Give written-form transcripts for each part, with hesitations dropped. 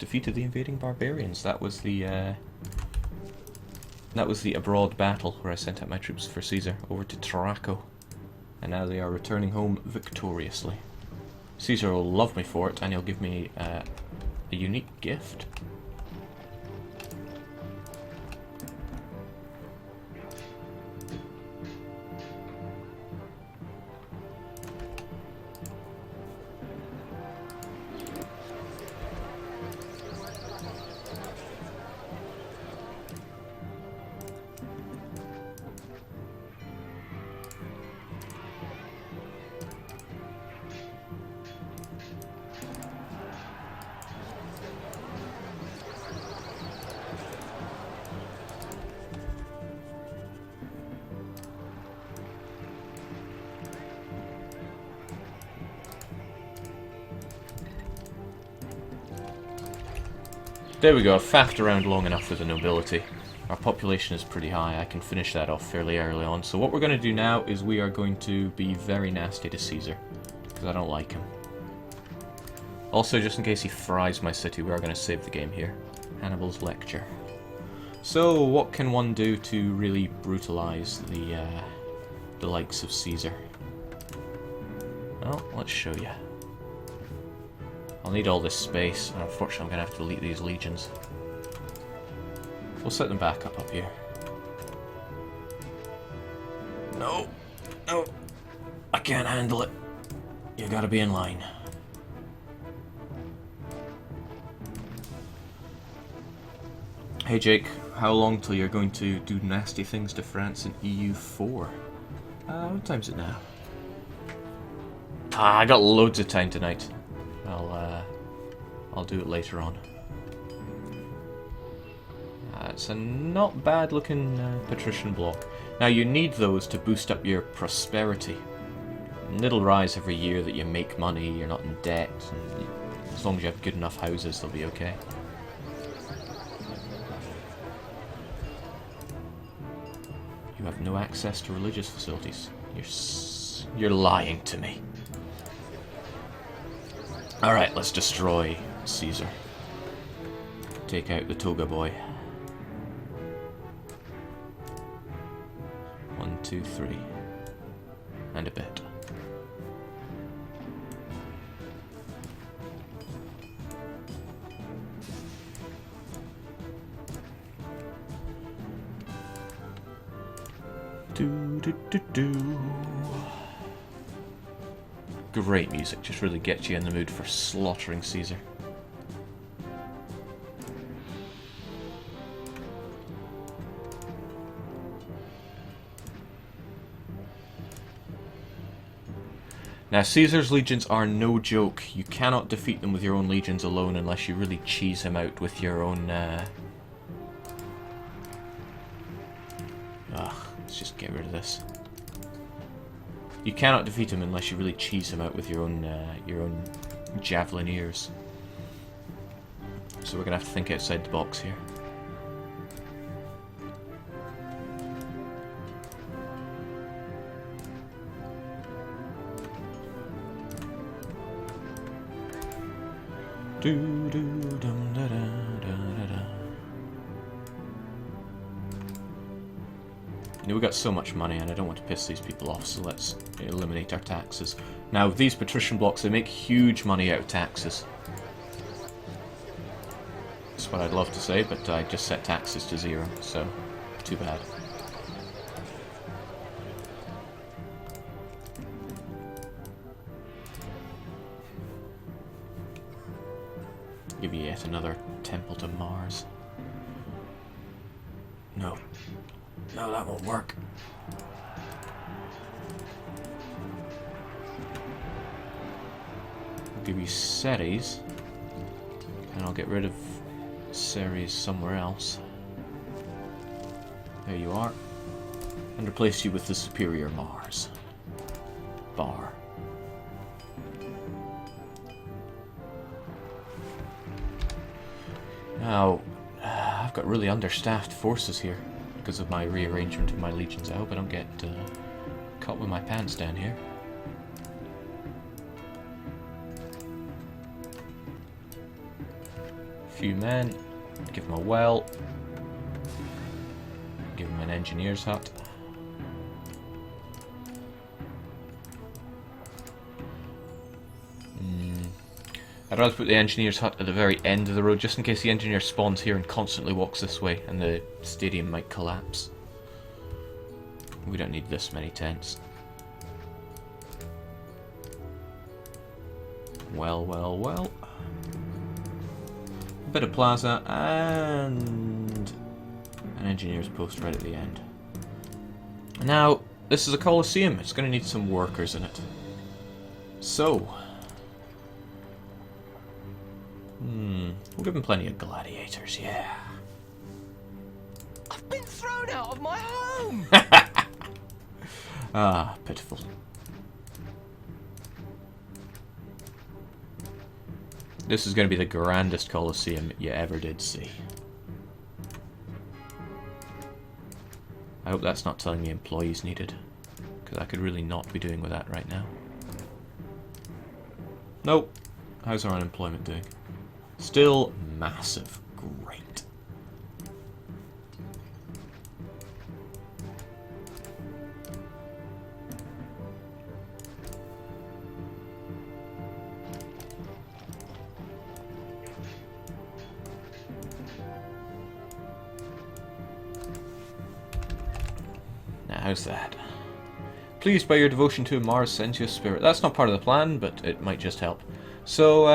defeated the invading barbarians. That was the abroad battle where I sent out my troops for Caesar over to Tarraco, and now they are returning home victoriously. Caesar will love me for it, and he'll give me a unique gift. There we go, I've faffed around long enough with the nobility. Our population is pretty high, I can finish that off fairly early on. So what we're going to do now is we are going to be very nasty to Caesar, because I don't like him. Also, just in case he fries my city, we are going to save the game here. Hannibal's lecture. So, what can one do to really brutalize the likes of Caesar? Well, let's show you. I'll need all this space, and unfortunately I'm going to have to delete these legions. We'll set them back up here. No! No! I can't handle it. You gotta be in line. Hey Jake, how long till you're going to do nasty things to France in EU4? What time's it now? I got loads of time tonight. I'll do it later on. It's a not bad looking patrician block. Now you need those to boost up your prosperity. And it'll rise every year that you make money, you're not in debt, and as long as you have good enough houses, they'll be okay. You have no access to religious facilities. You're lying to me. Alright, let's destroy Caesar. Take out the toga boy. 1, 2, 3. And a bit. Do do do do. Great music, just really gets you in the mood for slaughtering Caesar. Now, Caesar's legions are no joke. You cannot defeat them with your own legions alone unless you really cheese him out with your own... let's just get rid of this. You cannot defeat him unless you really cheese him out with your own javelineers. So we're gonna have to think outside the box here. We've got so much money and I don't want to piss these people off, so let's eliminate our taxes. Now, these patrician blocks, they make huge money out of taxes. That's what I'd love to say, but I just set taxes to 0, so too bad. Give you yet another temple to Mars. No. No, that won't work. I'll give you Ceres, and I'll get rid of Ceres somewhere else. There you are. And replace you with the superior Mars. Bar. Now, I've got really understaffed forces here because of my rearrangement of my legions. I hope I don't get caught with my pants down here. few men. Give him a well. Give him an engineer's hut. I'd rather put the engineer's hut at the very end of the road, just in case the engineer spawns here and constantly walks this way, and the stadium might collapse. We don't need this many tents. Well, well, well. A bit of plaza, and an engineer's post right at the end. Now, this is a coliseum. It's going to need some workers in it. So... we'll give him plenty of gladiators, yeah. I've been thrown out of my home! Ah, pitiful. This is going to be the grandest coliseum you ever did see. I hope that's not telling me employees needed, because I could really not be doing with that right now. Nope. How's our unemployment doing? Still massive. Great. Now, how's that? Pleased by your devotion to Mars Sensuous Spirit. That's not part of the plan, but it might just help. So,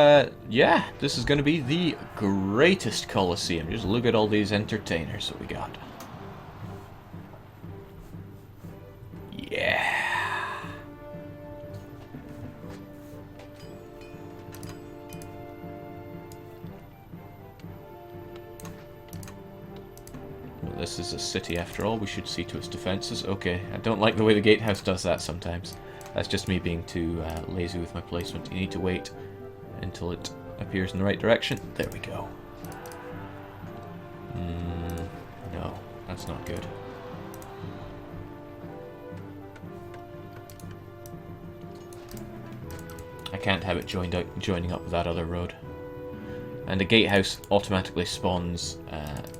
yeah, this is going to be the greatest Colosseum. Just look at all these entertainers that we got. Yeah. Well, this is a city after all. We should see to its defenses. Okay, I don't like the way the gatehouse does that sometimes. That's just me being too lazy with my placement. You need to wait until it appears in the right direction. There we go. No, that's not good. I can't have it joining up with that other road. And the gatehouse automatically spawns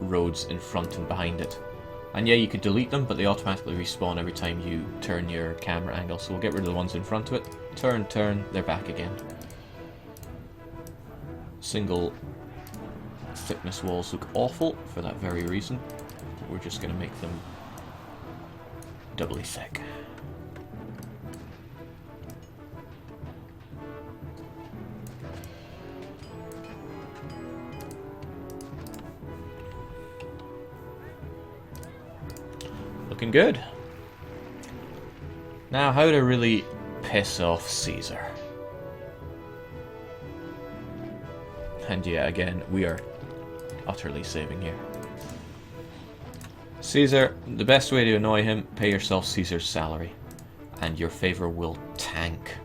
roads in front and behind it. And yeah, you could delete them, but they automatically respawn every time you turn your camera angle. So we'll get rid of the ones in front of it. Turn, they're back again. Single thickness walls look awful for that very reason. We're just going to make them doubly thick. Looking good. Now, how to really piss off Caesar. And yeah, again, we are utterly saving here. Caesar, the best way to annoy him, pay yourself Caesar's salary. And your favor will tank.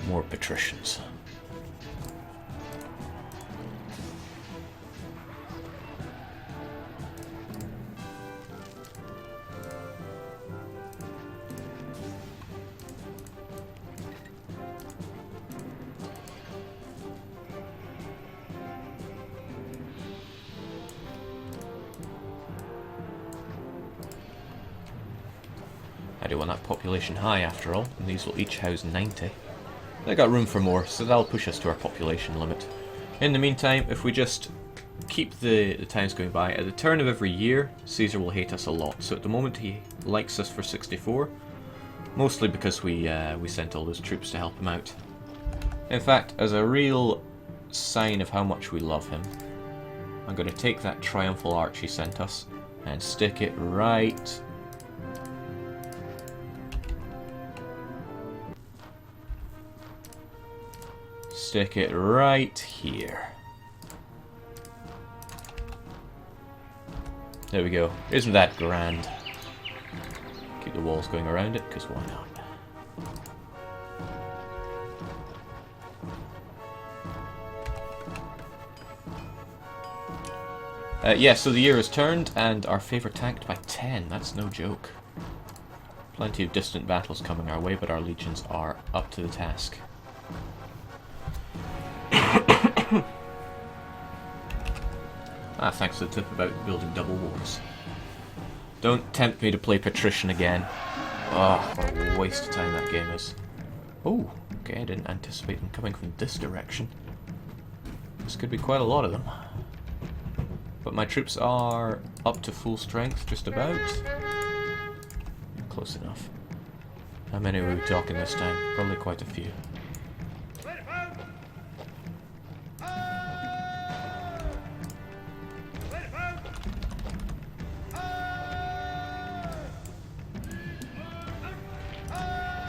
More patricians. I do want that population high after all, and these will each house 90. They got room for more, so that'll push us to our population limit. In the meantime, if we just keep the times going by, at the turn of every year, Caesar will hate us a lot. So at the moment he likes us for 64, mostly because we sent all those troops to help him out. In fact, as a real sign of how much we love him, I'm going to take that triumphal arch he sent us and stick it right... Stick it right here. There we go. Isn't that grand? Keep the walls going around it, because why not? Yeah, so the year has turned, and our favour tanked by 10. That's no joke. Plenty of distant battles coming our way, but our legions are up to the task. Thanks for the tip about building double wars. Don't tempt me to play Patrician again. What a waste of time that game is. Oh, okay, I didn't anticipate them coming from this direction. This could be quite a lot of them. But my troops are up to full strength, just about. Close enough. How many were we talking this time? Probably quite a few.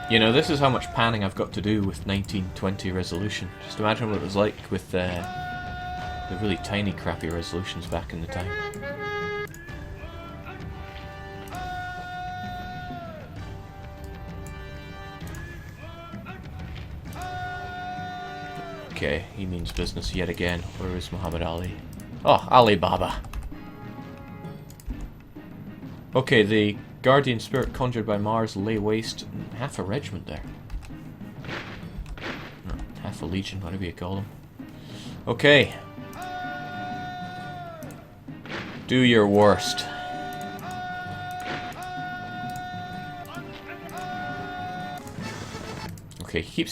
You know, this is how much panning I've got to do with 1920 resolution. Just imagine what it was like with the really tiny crappy resolutions back in the time. Okay, he means business yet again. Where is Muhammad Ali? Oh, Ali Baba. Okay, the guardian spirit conjured by Mars lay waste half a regiment there. No, half a legion, whatever you call them. Okay. Do your worst. Okay, he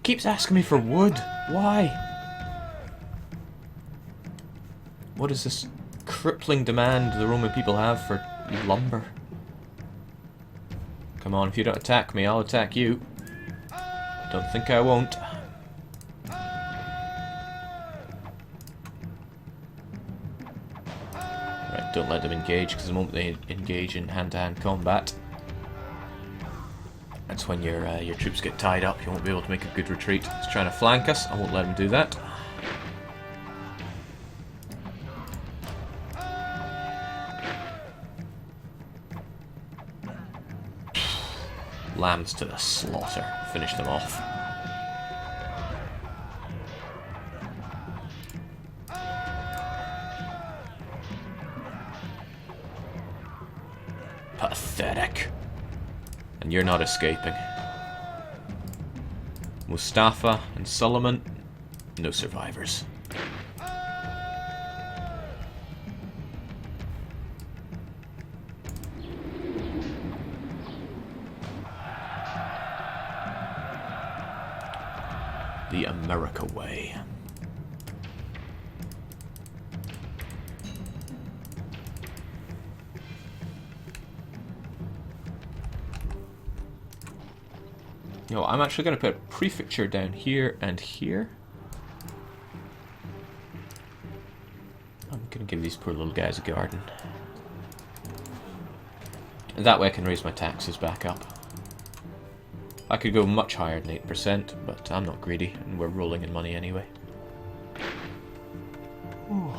keeps asking me for wood. Why? What is this crippling demand the Roman people have for lumber? Come on, if you don't attack me, I'll attack you. Don't think I won't. Right, don't let them engage, because the moment they engage in hand-to-hand combat, that's when your troops get tied up. You won't be able to make a good retreat. He's trying to flank us. I won't let him do that. Lambs to the slaughter. Finish them off. Pathetic. And you're not escaping. Mustafa and Solomon, no survivors. The America way. You know, I'm actually going to put a prefecture down here and here. I'm going to give these poor little guys a garden. And that way I can raise my taxes back up. I could go much higher than 8%, but I'm not greedy, and we're rolling in money anyway. Ooh.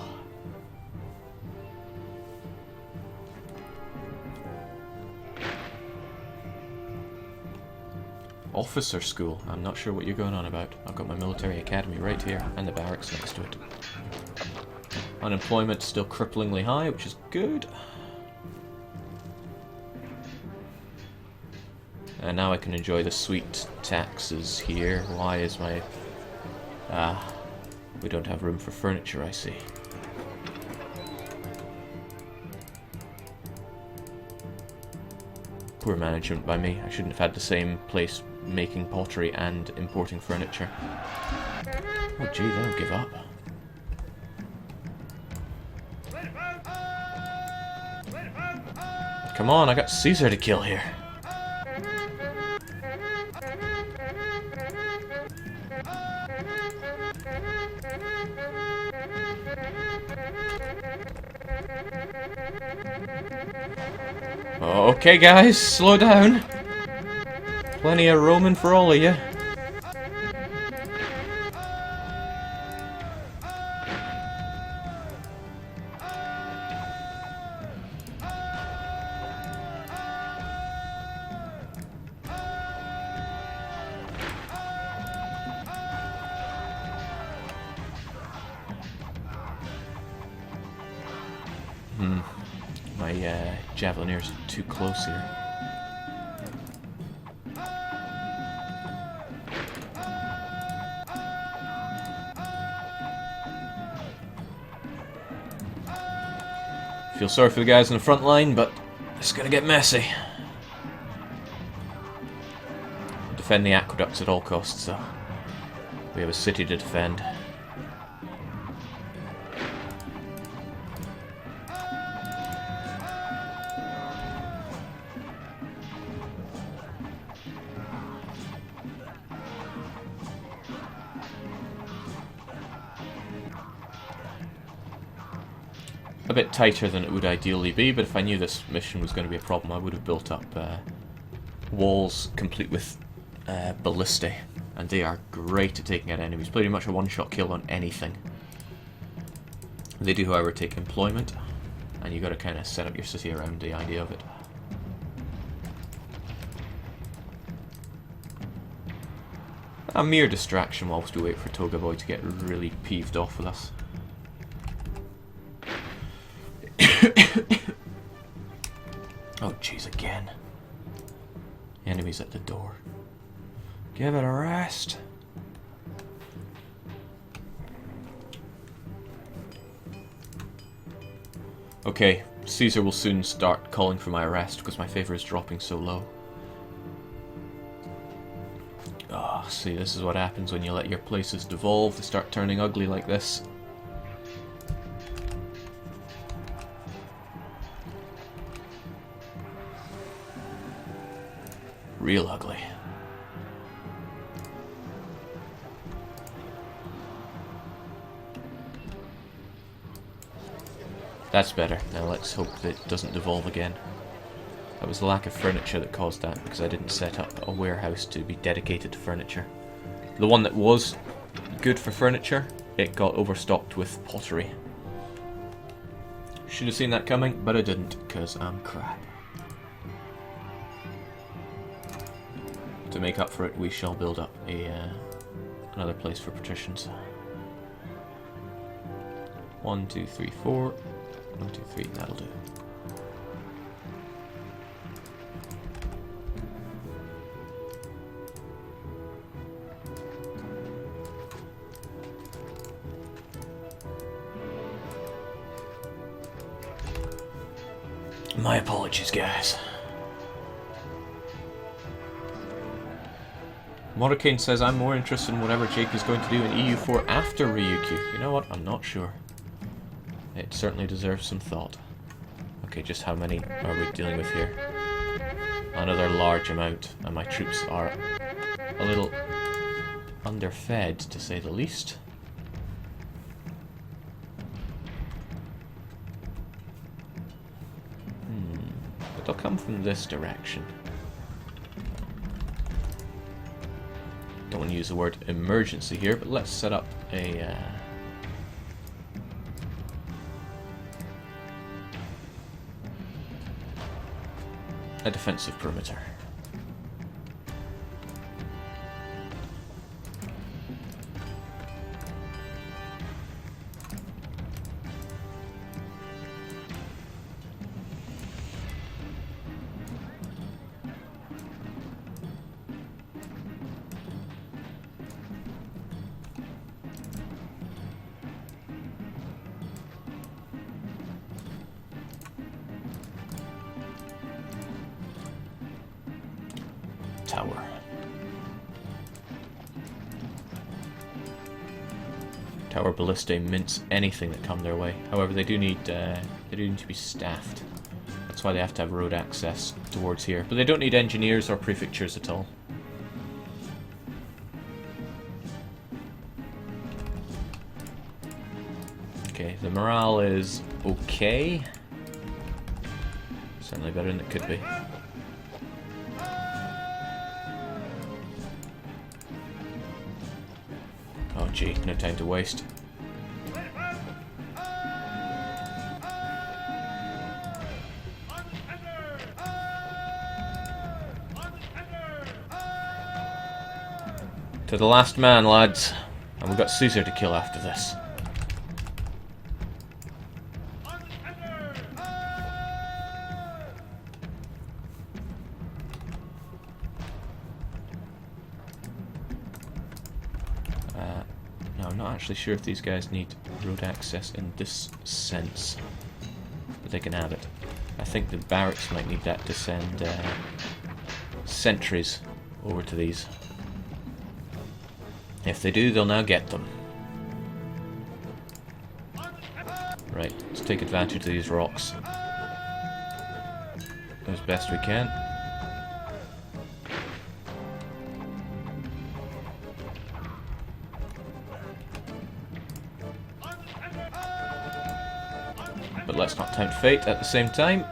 Officer school. I'm not sure what you're going on about. I've got my military academy right here, and the barracks next to it. Unemployment still cripplingly high, which is good. And now I can enjoy the sweet taxes here. Why is my... we don't have room for furniture, I see. Poor management by me. I shouldn't have had the same place making pottery and importing furniture. Oh gee, they don't give up. Come on, I got Caesar to kill here. Okay guys, slow down. Plenty of Roman for all of you. My Javelineers are too close here. Feel sorry for the guys in the front line, but it's gonna get messy. Defend the aqueducts at all costs, though. We have a city to defend. A bit tighter than it would ideally be, but if I knew this mission was going to be a problem, I would have built up walls complete with ballistae, and they are great at taking out enemies. Pretty much a one-shot kill on anything. They do, however, take employment, and you got to kind of set up your city around the idea of it. A mere distraction whilst we wait for Toga Boy to get really peeved off with us. Oh jeez, again. The enemy's at the door. Give it a rest. Okay, Caesar will soon start calling for my arrest because my favour is dropping so low. Ah, see, this is what happens when you let your places devolve. They start turning ugly like this. Real ugly. That's better. Now let's hope that it doesn't devolve again. That was the lack of furniture that caused that, because I didn't set up a warehouse to be dedicated to furniture. The one that was good for furniture, it got overstocked with pottery. Should have seen that coming, but I didn't, because I'm crap. To make up for it, we shall build up another place for patricians. 1, 2, 3, 4. 1, 2, 3, that'll do. My apologies, guys. Morricane says, I'm more interested in whatever Jake is going to do in EU4 after Ryukyu. You know what? I'm not sure. It certainly deserves some thought. Okay, just how many are we dealing with here? Another large amount, and my troops are a little underfed, to say the least. But they'll come from this direction. Don't want to use the word emergency here, but let's set up a defensive perimeter. Tower. Tower ballistae mince anything that come their way. However, they do need to be staffed. That's why they have to have road access towards here. But they don't need engineers or prefectures at all. Okay, the morale is okay. Certainly better than it could be. Oh gee, no time to waste. To the last man, lads. And we've got Caesar to kill after this. No, I'm not actually sure if these guys need road access in this sense. But they can have it. I think the barracks might need that to send sentries over to these. If they do, they'll now get them. Right, let's take advantage of these rocks as best we can. But let's not tempt fate at the same time.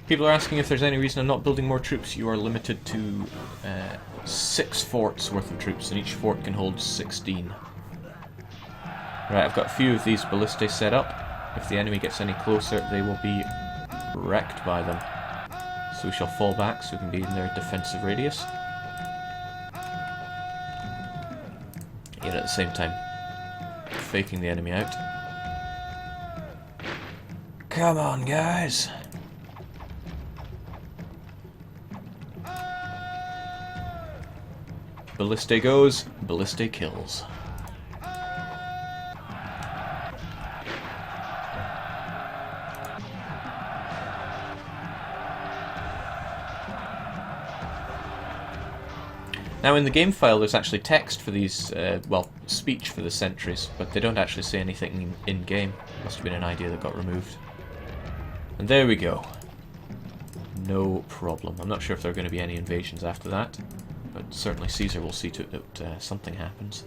People are asking if there's any reason I'm not building more troops. You are limited to 6 forts worth of troops, and each fort can hold 16. Right, I've got a few of these ballistae set up. If the enemy gets any closer, they will be wrecked by them. So we shall fall back so we can be in their defensive radius. Yet at the same time, faking the enemy out. Come on, guys! Ballistae goes, ballistae kills. Now in the game file there's actually text for these, well, speech for the sentries, but they don't actually say anything in-game. Must have been an idea that got removed. And there we go. No problem. I'm not sure if there are going to be any invasions after that, but certainly Caesar will see to it that something happens.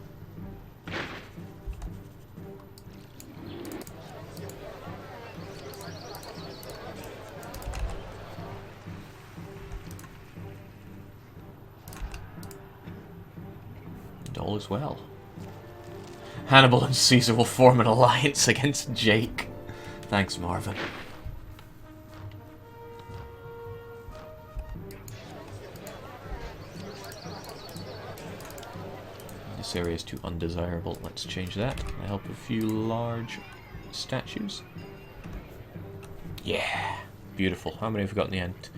And all is well. Hannibal and Caesar will form an alliance against Jake. Thanks, Marvin. This area is too undesirable. Let's change that. I help a few large statues. Yeah! Beautiful. How many have we got in the end?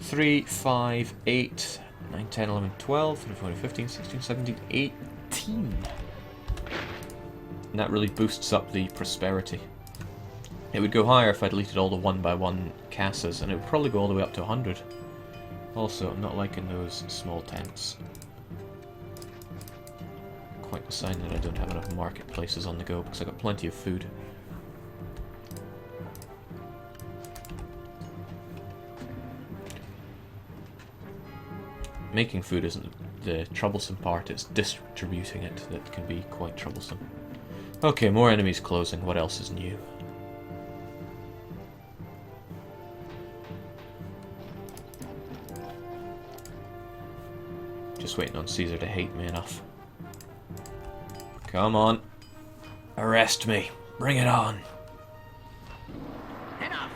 3, 5, 8, 9, 10, 11, 12, 13, 14, 15, 16, 17, 18. And that really boosts up the prosperity. It would go higher if I deleted all the 1x1 casas, and it would probably go all the way up to 100. Also, I'm not liking those small tents. Quite the sign that I don't have enough marketplaces on the go, because I've got plenty of food. Making food isn't the troublesome part, it's distributing it that can be quite troublesome. Okay, more enemies closing. What else is new? Just waiting on Caesar to hate me enough. Come on. Arrest me. Bring it on. Enough!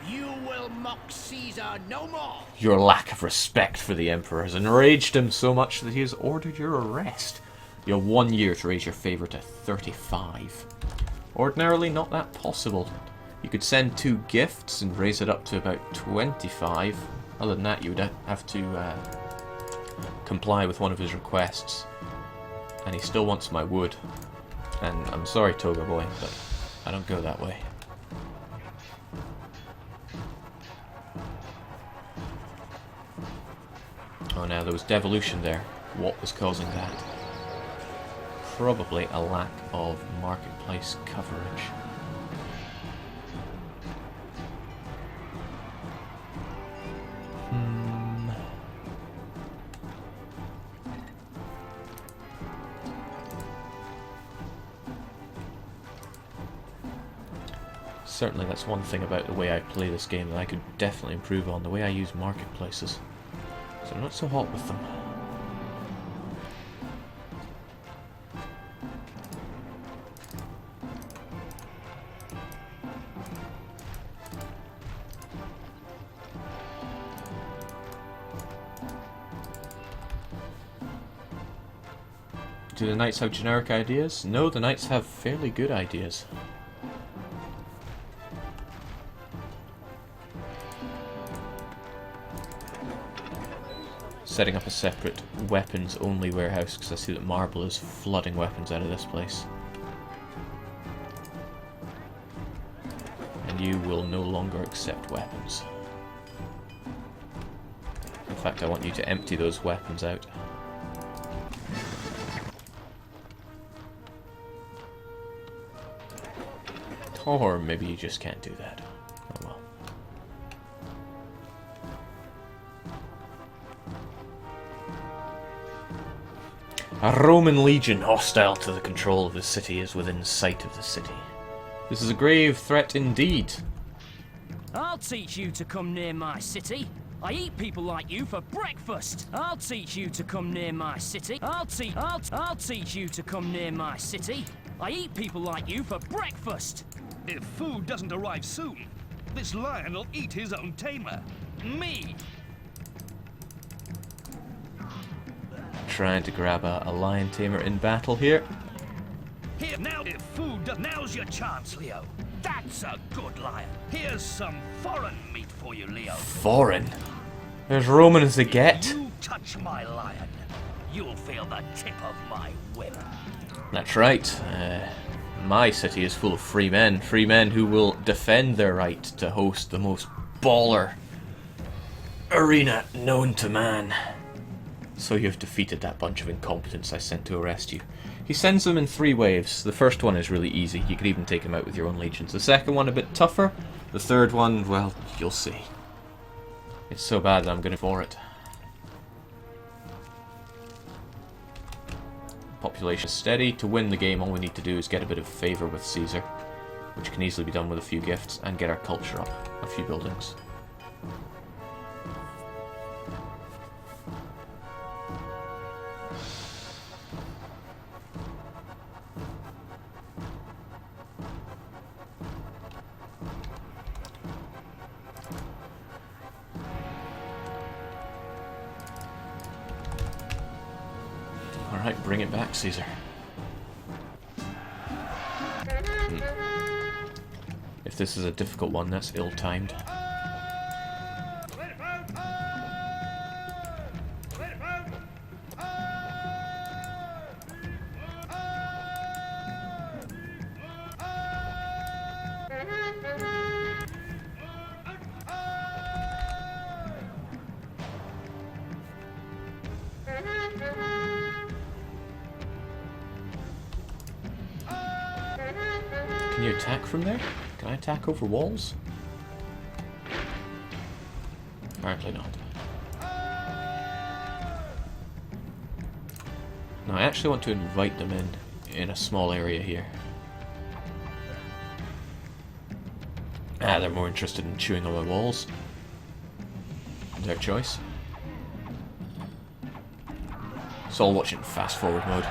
You will mock Caesar no more! Your lack of respect for the Emperor has enraged him so much that he has ordered your arrest. You have 1 year to raise your favour to 35. Ordinarily not that possible. You could send 2 gifts and raise it up to about 25. Other than that, you would have to comply with one of his requests. And he still wants my wood. And I'm sorry, Toga Boy, but I don't go that way. Oh, now there was devolution there. What was causing that? Probably a lack of marketplace coverage. Certainly that's one thing about the way I play this game that I could definitely improve on, the way I use marketplaces. So I'm not so hot with them. Do the knights have generic ideas? No, the knights have fairly good ideas. setting up a separate weapons-only warehouse, because I see that marble is flooding weapons out of this place. And you will no longer accept weapons. In fact, I want you to empty those weapons out. Or maybe you just can't do that. Oh well. A Roman legion hostile to the control of the city is within sight of the city. This is a grave threat indeed. I'll teach you to come near my city. I eat people like you for breakfast. I'll teach you to come near my city. I'll teach you to come near my city. I eat people like you for breakfast. If food doesn't arrive soon, this lion will eat his own tamer. Me! Trying to grab a lion tamer in battle here. Here, now, if food does... Now's your chance, Leo. That's a good lion. Here's some foreign meat for you, Leo. Foreign? They're as Roman as they get. You touch my lion, you'll feel the tip of my whip. That's right. My city is full of free men who will defend their right to host the most baller arena known to man. So you've defeated that bunch of incompetents I sent to arrest you. He sends them in 3 waves. The first one is really easy. You could even take him out with your own legions. The second one a bit tougher. The third one, well, you'll see. It's so bad that I'm going for it. Population is steady. To win the game, all we need to do is get a bit of favour with Caesar, which can easily be done with a few gifts, and get our culture up a few buildings. Alright, bring it back, Caesar. If this is a difficult one, that's ill-timed. Can you attack from there? Can I attack over walls? Apparently not. No, I actually want to invite them in a small area here. Ah, they're more interested in chewing on my walls. Their choice. It's all watching fast forward mode.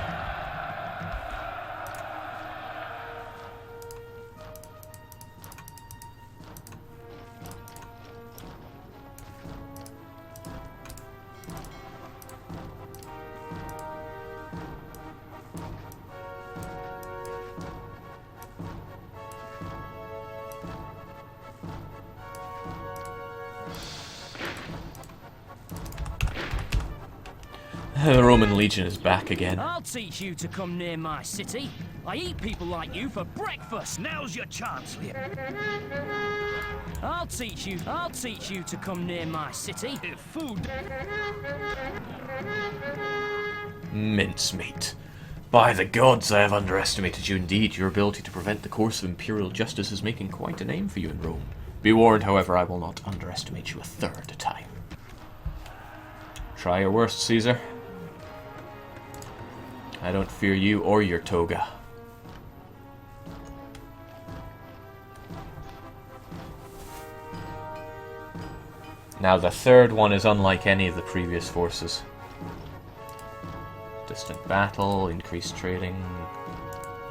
The Roman legion is back again. I'll teach you to come near my city. I eat people like you for breakfast. Now's your chance, Leo. I'll teach you to come near my city. If food... Mincemeat. By the gods, I have underestimated you indeed. Your ability to prevent the course of imperial justice is making quite a name for you in Rome. Be warned, however, I will not underestimate you a third time. Try your worst, Caesar. I don't fear you or your toga. Now the third one is unlike any of the previous forces. Distant battle, increased trading.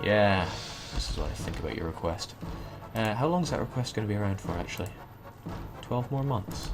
Yeah, this is what I think about your request. How long is that request going to be around for, actually? 12 more months.